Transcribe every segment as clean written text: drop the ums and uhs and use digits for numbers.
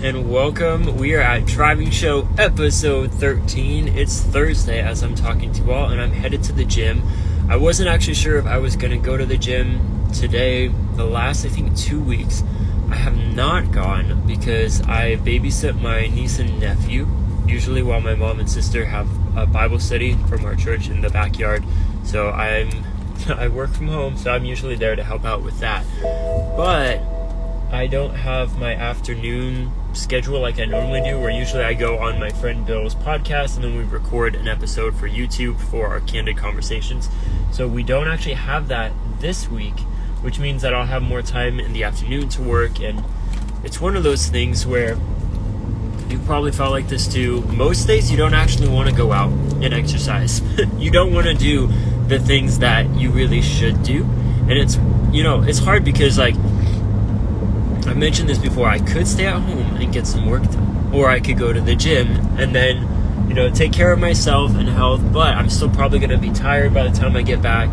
and welcome. We are at Driving Show episode 13. It's Thursday as I'm talking to you all, and I'm headed to the gym. I wasn't actually sure if I was going to go to the gym today. The last, 2 weeks, I have not gone because I babysit my niece and nephew, usually while my mom and sister have a Bible study from our church in the backyard. So I work from home, so I'm usually there to help out with that. But I don't have my afternoon schedule like I normally do, where usually I go on my friend Bill's podcast and then we record an episode for YouTube for our candid conversations. So we don't actually have that this week, which means that I'll have more time in the afternoon to work. And it's one of those things where you probably felt like this too. Most days you don't actually want to go out and exercise. You don't want to do the things that you really should do. And it's hard because, like, I mentioned this before, I could stay at home and get some work done, or I could go to the gym and then, take care of myself and health, but I'm still probably going to be tired by the time I get back.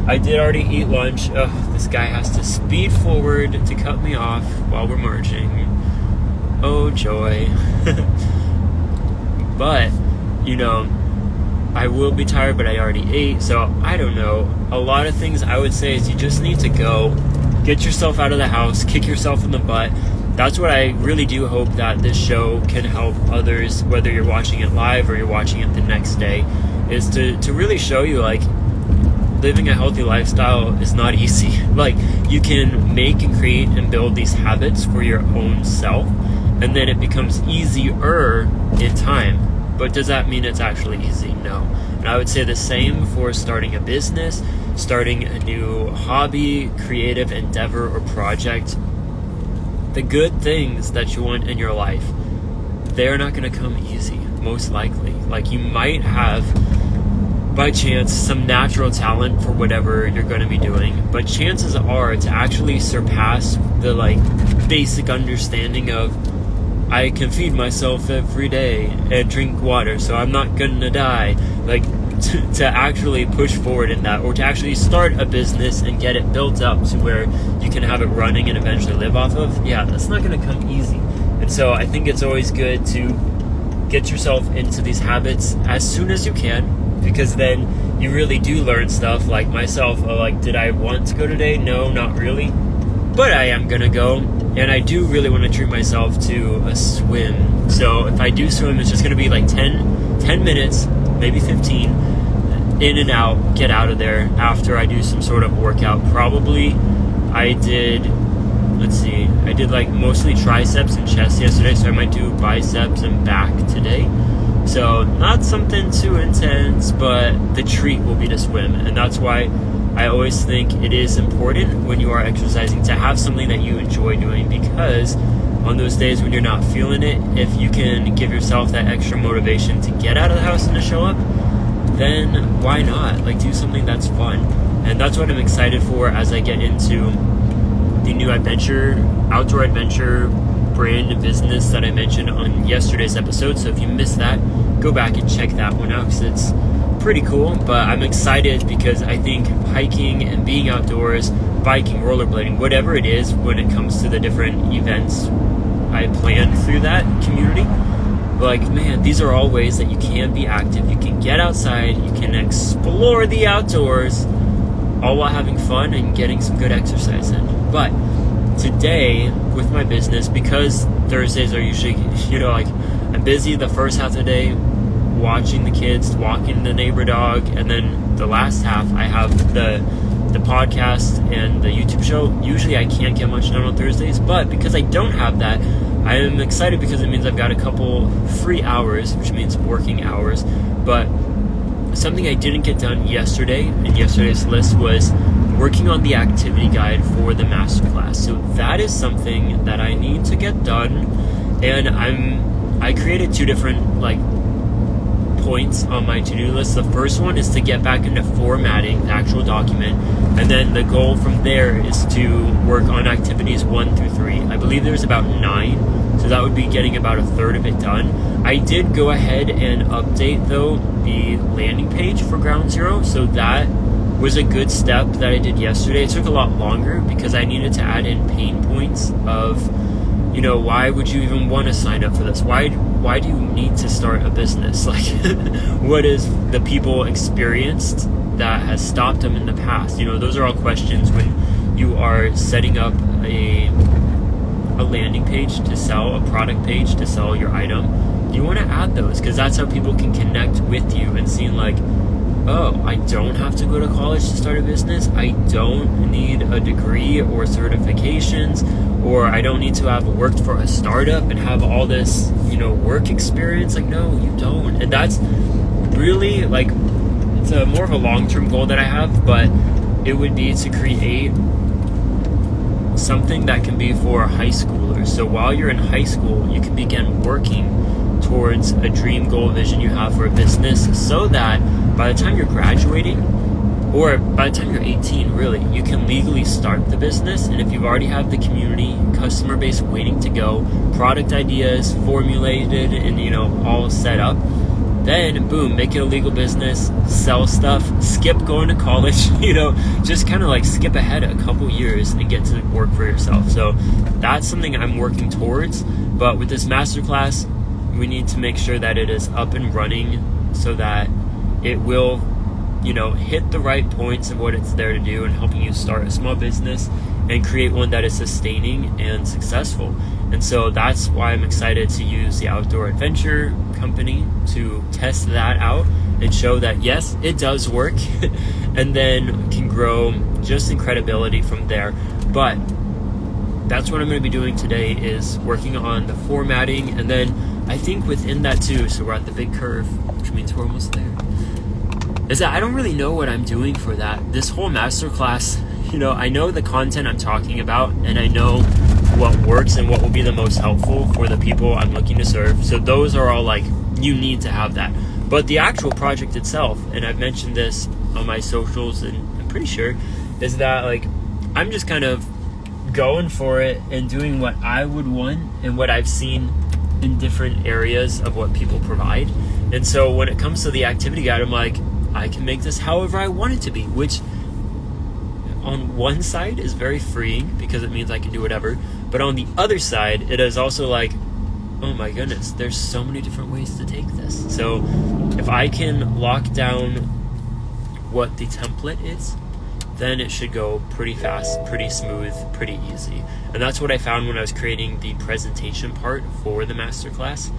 I did already eat lunch. This guy has to speed forward to cut me off while we're merging. Oh, joy. But, I will be tired, but I already ate, so I don't know. A lot of things I would say is you just need to go. Get yourself out of the house, kick yourself in the butt. That's what I really do hope that this show can help others, whether you're watching it live or you're watching it the next day, is to really show you, like, living a healthy lifestyle is not easy. Like, you can make and create and build these habits for your own self, and then it becomes easier in time. But does that mean it's actually easy? No. And I would say the same for starting a business, starting a new hobby, creative endeavor, or project. The good things that you want in your life, they're not going to come easy, most likely. Like, you might have, by chance, some natural talent for whatever you're going to be doing, but chances are to actually surpass the, basic understanding of, I can feed myself every day and drink water, so I'm not gonna die. To actually push forward in that, or to actually start a business and get it built up to where you can have it running and eventually live off of, that's not gonna come easy. And so I think it's always good to get yourself into these habits as soon as you can, because then you really do learn stuff. Like myself, did I want to go today? No, not really. But I am gonna go, and I do really want to treat myself to a swim. So if I do swim, it's just gonna be 10 minutes, maybe 15, in and out, get out of there after I do some sort of workout. Probably I did mostly triceps and chest yesterday, so I might do biceps and back today. So not something too intense, but the treat will be to swim. And that's why I always think it is important when you are exercising to have something that you enjoy doing, because on those days when you're not feeling it, if you can give yourself that extra motivation to get out of the house and to show up, then why not? Do something that's fun. And that's what I'm excited for as I get into the new outdoor adventure brand and business that I mentioned on yesterday's episode. So if you missed that, go back and check that one out, because it's pretty cool. But I'm excited because I think hiking and being outdoors, biking, rollerblading, whatever it is, when it comes to the different events I plan through that community, man, these are all ways that you can be active. You can get outside, you can explore the outdoors, all while having fun and getting some good exercise in. But today, with my business, because Thursdays are usually, I'm busy the first half of the day watching the kids, walking the neighbor dog, and then the last half I have the podcast and the YouTube show. Usually I can't get much done on Thursdays, but because I don't have that, I am excited because it means I've got a couple free hours, which means working hours. But something I didn't get done yesterday in yesterday's list was working on the activity guide for the masterclass. So that is something that I need to get done, and I created two different points on my to-do list. The first one is to get back into formatting the actual document, and then the goal from there is to work on activities 1 through 3. I believe there's about 9, so that would be getting about a third of it done. I did go ahead and update, though, the landing page for Ground Zero, so that was a good step that I did yesterday. It took a lot longer because I needed to add in pain points of why would you even want to sign up for this? Why do you need to start a business? Like, what is the people experienced that has stopped them in the past? Those are all questions when you are setting up a landing page to sell, a product page to sell your item. You want to add those, because that's how people can connect with you and seeing like, oh, I don't have to go to college to start a business. I don't need a degree or certifications, or I don't need to have worked for a startup and have all this, work experience. Like, no, you don't. And that's really like, it's a more of a long-term goal that I have, but it would be to create something that can be for high schoolers. So while you're in high school, you can begin working towards a dream goal vision you have for a business, so that by the time you're graduating, or by the time you're 18, really, you can legally start the business. And if you already have the community, customer base waiting to go, product ideas formulated and, all set up, then boom, make it a legal business, sell stuff, skip going to college, just kind of like skip ahead a couple years and get to work for yourself. So that's something I'm working towards. But with this masterclass, we need to make sure that it is up and running so that it will, hit the right points of what it's there to do and helping you start a small business and create one that is sustaining and successful. And so that's why I'm excited to use the Outdoor Adventure Company to test that out and show that, yes, it does work, and then can grow just in credibility from there. But that's what I'm going to be doing today, is working on the formatting, and then I think within that too, so we're at the big curve, which means we're almost there, is that I don't really know what I'm doing for that. This whole masterclass, I know the content I'm talking about, and I know what works and what will be the most helpful for the people I'm looking to serve. So those are all like, you need to have that. But the actual project itself, and I've mentioned this on my socials, and I'm pretty sure, is that like, I'm just kind of going for it and doing what I would want and what I've seen in different areas of what people provide. And so when it comes to the activity guide, I'm like, I can make this however I want it to be, which on one side is very freeing because it means I can do whatever. But on the other side, it is also like, oh my goodness, there's so many different ways to take this. So if I can lock down what the template is, then it should go pretty fast, pretty smooth, pretty easy. And that's what I found when I was creating the presentation part for the masterclass,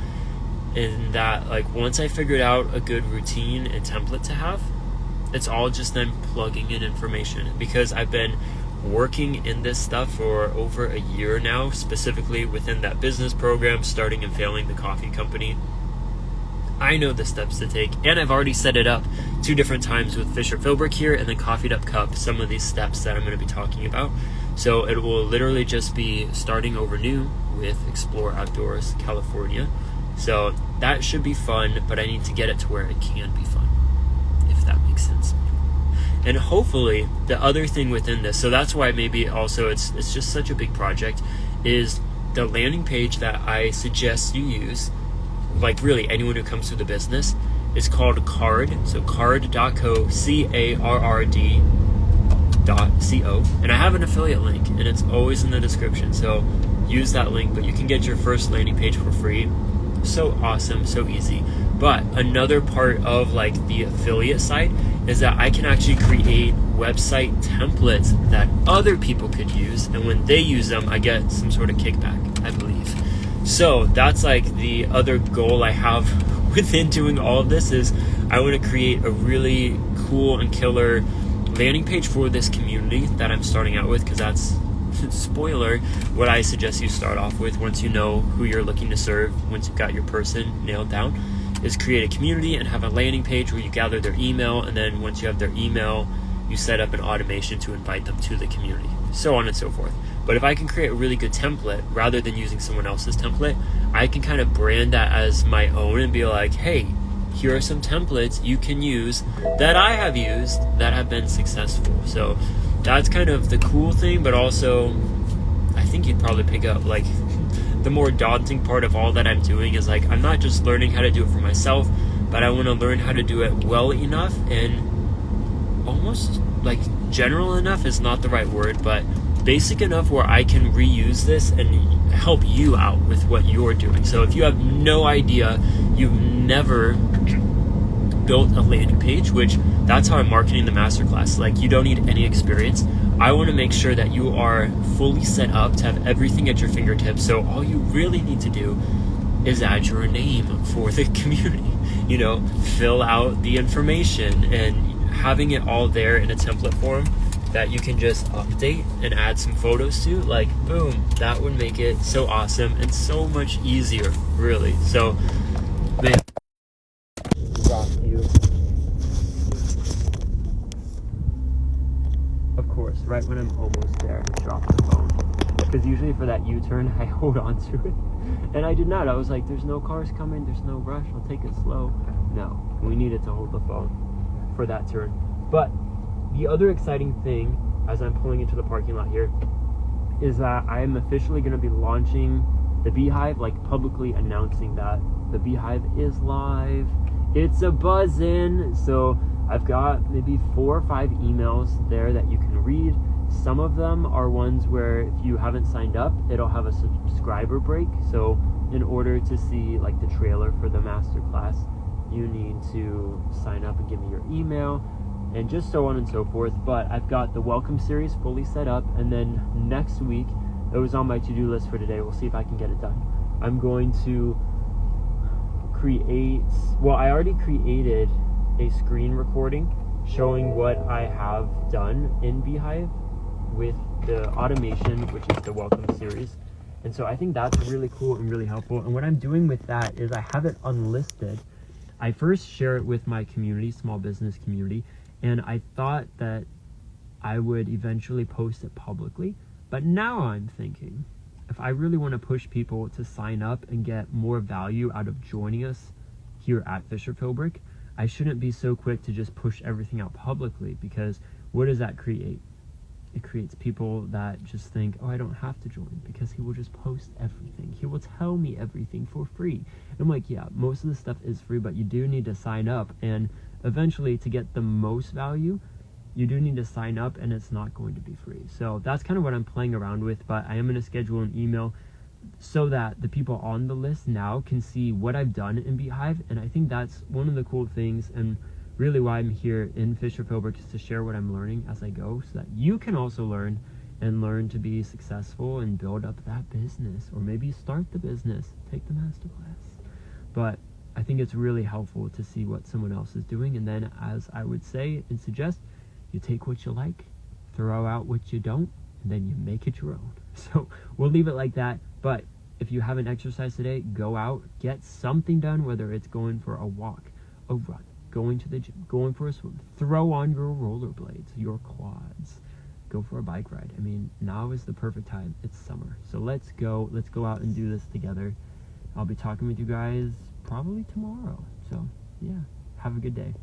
in that like, once I figured out a good routine and template to have, it's all just then plugging in information. Because I've been working in this stuff for over a year now, specifically within that business program, starting and failing the coffee company. I know the steps to take, and I've already set it up 2 different times with Philbrick here, and then Coffeed Up Cup, some of these steps that I'm going to be talking about. So it will literally just be starting over new with Explore Outdoors California. So that should be fun, but I need to get it to where it can be fun, if that makes sense. And hopefully the other thing within this, so that's why maybe also it's just such a big project, is the landing page that I suggest you use, like really anyone who comes through the business, is called Card. So card.co, CARRD.co. And I have an affiliate link, and it's always in the description. So use that link, but you can get your first landing page for free. So awesome, so easy. But another part of like the affiliate side is that I can actually create website templates that other people could use, and when they use them, I get some sort of kickback, I believe. So that's like the other goal I have within doing all of this, is I want to create a really cool and killer landing page for this community that I'm starting out with, because that's, spoiler, what I suggest you start off with once you know who you're looking to serve, once you've got your person nailed down, is create a community and have a landing page where you gather their email, and then once you have their email, you set up an automation to invite them to the community, so on and so forth. But if I can create a really good template rather than using someone else's template, I can kind of brand that as my own and be like, hey, here are some templates you can use that I have used that have been successful. So that's kind of the cool thing, but also I think you'd probably pick up like the more daunting part of all that I'm doing is like, I'm not just learning how to do it for myself, but I want to learn how to do it well enough, and almost like general enough is not the right word, but basic enough where I can reuse this and help you out with what you're doing. So if you have no idea, you've never built a landing page, which that's how I'm marketing the masterclass. Like, you don't need any experience. I want to make sure that you are fully set up to have everything at your fingertips. So all you really need to do is add your name for the community, you know, fill out the information, and having it all there in a template form that you can just update and add some photos to, like, boom, that would make it so awesome and so much easier, really. So, man, drop you. Of course, right when I'm almost there, I drop the phone. Because usually for that U-turn, I hold on to it. And I did not. I was like, there's no cars coming, there's no rush, I'll take it slow. No, we needed to hold the phone for that turn. But the other exciting thing, as I'm pulling into the parking lot here, is that I am officially going to be launching the BEEHIIV, like publicly announcing that the BEEHIIV is live. It's a buzzin'. So I've got maybe 4 or 5 emails there that you can read. Some of them are ones where if you haven't signed up, it'll have a subscriber break. So in order to see like the trailer for the masterclass, you need to sign up and give me your email, and just so on and so forth. But I've got the welcome series fully set up, and then next week, it was on my to-do list for today, we'll see if I can get it done. I'm going to I already created a screen recording showing what I have done in BEEHIIV with the automation, which is the welcome series. And so I think that's really cool and really helpful. And what I'm doing with that is I have it unlisted. I first share it with my community, small business community, and I thought that I would eventually post it publicly. But now I'm thinking, if I really want to push people to sign up and get more value out of joining us here at Philbrick, I shouldn't be so quick to just push everything out publicly, because what does that create? It creates people that just think, oh, I don't have to join because he will just post everything. He will tell me everything for free. And I'm like, yeah, most of the stuff is free, but you do need to sign up. And eventually, to get the most value, you do need to sign up, and it's not going to be free. So that's kind of what I'm playing around with, but I am going to schedule an email so that the people on the list now can see what I've done in BEEHIIV. And I think that's one of the cool things, and really why I'm here in Philbrick, is to share what I'm learning as I go, so that you can also learn to be successful and build up that business, or maybe start the business, take the masterclass. But I think it's really helpful to see what someone else is doing, and then, as I would say and suggest, you take what you like, throw out what you don't, and then you make it your own. So we'll leave it like that. But if you haven't exercised today, go out, get something done, whether it's going for a walk, a run, going to the gym, going for a swim, throw on your rollerblades, your quads, go for a bike ride. I mean, now is the perfect time. It's summer. So let's go out and do this together. I'll be talking with you guys probably tomorrow. So yeah, have a good day.